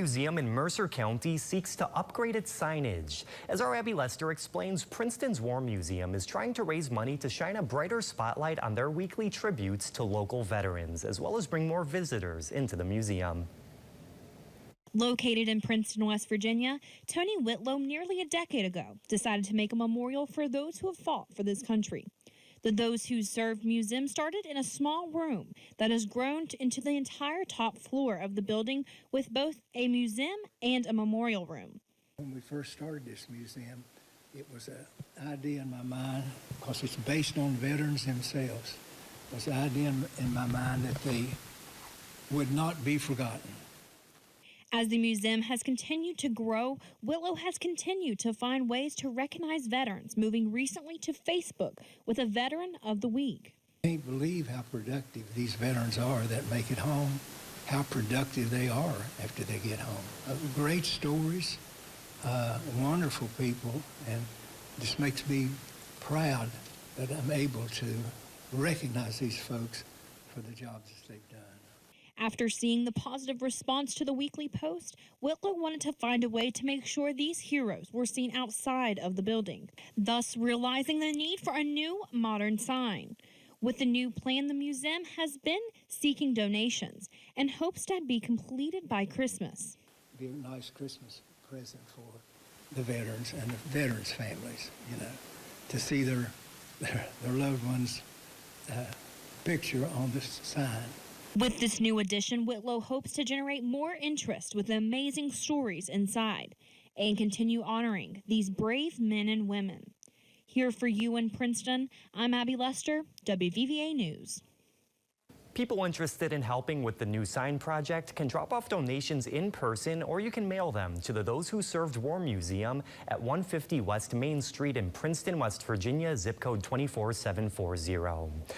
Museum in Mercer County seeks to upgrade its signage. As our Abby Lester explains, Princeton's War Museum is trying to raise money to shine a brighter spotlight on their weekly tributes to local veterans, as well as bring more visitors into the museum. Located in Princeton, West Virginia, Tony Whitlow nearly a decade ago decided to make a memorial for those who have fought for this country. The Those Who Served Museum started in a small room that has grown into the entire top floor of the building with both a museum and a memorial room. When we first started this museum, it was an idea in my mind, because it's based on veterans themselves. It was an idea in my mind that they would not be forgotten. As the museum has continued to grow, Whitlow has continued to find ways to recognize veterans, moving recently to Facebook with a Veteran of the Week. I can't believe how productive these veterans are that make it home, how productive they are after they get home. Great stories, wonderful people, and it just makes me proud that I'm able to recognize these folks for the jobs that they've done. After seeing the positive response to the weekly post, Whitlow wanted to find a way to make sure these heroes were seen outside of the building, thus realizing the need for a new, modern sign. With the new plan, the museum has been seeking donations and hopes to be completed by Christmas. Be a nice Christmas present for the veterans and the veterans' families, to see their loved ones' picture on this sign. With this new addition, Whitlow hopes to generate more interest with the amazing stories inside and continue honoring these brave men and women. Here for you in Princeton, I'm Abby Lester, WVVA News. People interested in helping with the new sign project can drop off donations in person, or you can mail them to the Those Who Served War Museum at 150 West Main Street in Princeton, West Virginia, zip code 24740.